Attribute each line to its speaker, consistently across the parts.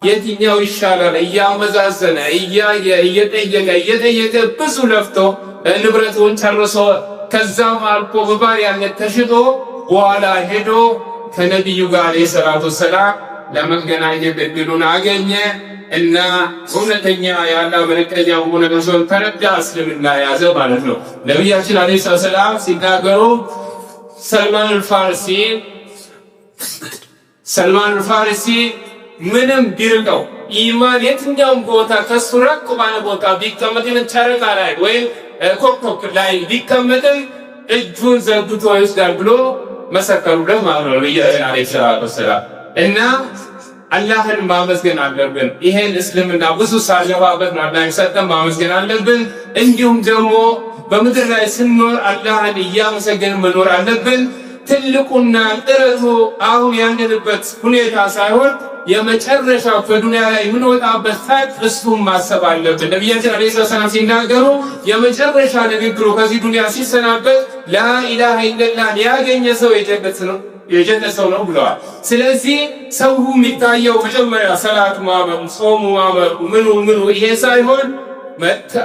Speaker 1: የትኛው ይሻላል እያመዛዘነ እየጠየቀ ብዙ ለፍቶ ንብረቱን ጨርሶ ከዛም አልፎ በባሪያነት ተሽጦ በኋላ ሄዶ ከነቢዩ ጋር አለይሂ ሰላቱ ወሰላም ለመገናኘት እድሉን አገኘ እና እውነተኛ የአላህ መልእክተኛ ሆነ መስሎት ተረዳ፣ እስልምና ያዘ ማለት ነው። ነቢያችን አለይሂ ሰላቱ ወሰላም ሲናገሩ ሰልማን አልፋሪሲ ምንም ቢርቀው ኢማን የትኛውም ቦታ ከሱ ራቅ ባለ ቦታ ቢቀመጥም ጨረቃ ላይ ወይም ኮከብ ላይ ቢቀመጥም እጁን ዘርግቶ ይወስዳል ብሎ መሰከሩለት ማለት ነው ነቢያችን አለይሂ ሰላቱ ወሰላም። እና አላህን ማመስገን አለብን። ይሄን እስልምና ብዙ ሳለባበት ነው አላህ የሰጠን፣ ማመስገን አለብን። እንዲሁም ደግሞ በምድር ላይ ስንኖር አላህን እያመሰገን መኖር አለብን። ትልቁና ጥረቱ አሁን ያለንበት ሁኔታ ሳይሆን የመጨረሻው በዱንያ ላይ የምንወጣበት ሰዓት እሱን ማሰብ አለብን። ነቢያችን አለይሂ ሰላም ሲናገሩ የመጨረሻ ንግግሩ ከዚህ ዱንያ ሲሰናበት ላኢላሃ ኢለላህ ያገኘ ሰው የጀነት ሰው ነው ብለዋል። ስለዚህ ሰው የሚታየው መጀመሪያ ሰላት ማመኑ፣ ጾሙ ማመኑ፣ ምኑ ይሄ ሳይሆን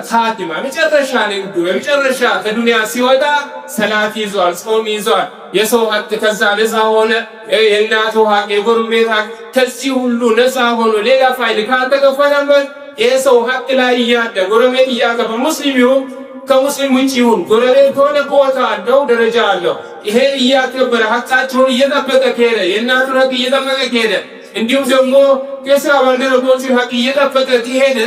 Speaker 1: ኻቲማ መጨረሻ ንግግሩ የመጨረሻ ከዱንያ ሲወጣ ሰላት ይዟል፣ ጾም ይዟል፣ የሰው ሀቅ ከዛ ነፃ ሆነ፣ የእናቱ ሀቅ፣ የጎረቤት ሀቅ ከዚህ ሁሉ ነፃ ሆኖ ሌላ ፋይል ካልተከፈለበት የሰው ሀቅ ላይ እያለ ጎረቤት እያከበ ሙስሊም ይሁን ከሙስሊም ውጭ ይሁን ጎረቤት ከሆነ ቦታ አለው፣ ደረጃ አለው። ይሄ እያከበረ ሀቃቸውን እየጠበቀ ከሄደ የእናቱን ሀቅ እየጠበቀ ከሄደ እንዲሁም ደግሞ የስራ ባልደረቦችን ሀቅ እየጠበቀ ከሄደ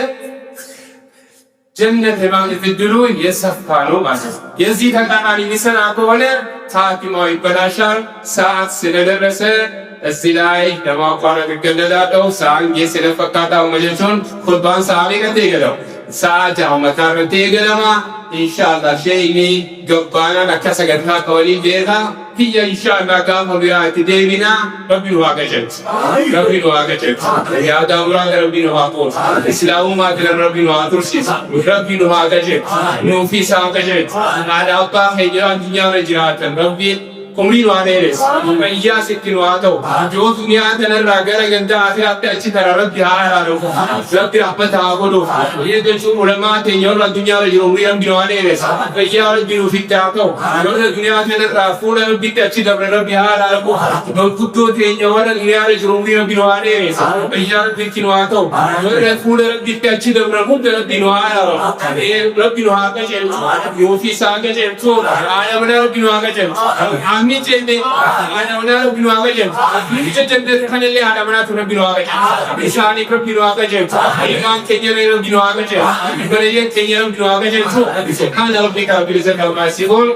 Speaker 1: ጀነት የማግኘት እድሉ የሰፋ ነው ማለት ነው። የዚህ ተቃራኒ የሚሰራ ከሆነ ኻቲማው ይበላሻል። ሰዓት ስለደረሰ እዚህ ላይ ለማቋረጥ እገደዳለሁ። ሰዓት ስለፈካታው መጀቹን ኹጥባን ሰዓት ይገደው ሰዓት መካረቴ ገለማ ኢንሻአላህ ሸይኒ ገባና ለከሰገድና ከወሊ ቤታ هي إن شاء الله كافة بيات ديبنا ربنا واقجت يا دامرا ربنا واقول إسلام ما تلا ربنا واترسيس ربنا واقجت نوفي ساقجت على أبقى هجران دنيا رجرات ربي कुमरी वाले रेस मैया से किनवातो जो दुनिया के अंदर रागर गंदा आखिर आप पे अच्छी तरह रब बिहार आ रहा हो रब की रहमत आपको दो ये जो चुन उलमा थे यो रब दुनिया में जो उम्री हम गिनवाने रेस मैया और बिनु फिट आपको जो दुनिया के अंदर राफूल है बिट अच्छी तरह रब बिहार आ रहा हो जो कुत्तों थे यो रब दुनिया में जो उम्री हम गिनवाने रेस मैया और बिट किनवातो जो राफूल है बिट अच्छी तरह रब बिनवा रहा हो ये रब बिनवा का चेल यो फिसा का चेल तो आया बना रब बिनवा का चेल नीचे में आना उन्हें बिनवा के जम नीचे चंदे खाने ले आना बना तुने बिनवा के निशानी पर बिनवा के जम इमाम केन्या में बिनवा के जम बड़े ये केन्या में बिनवा के जम तो खाना लोग निकाल बिल्कुल कर मासी बोल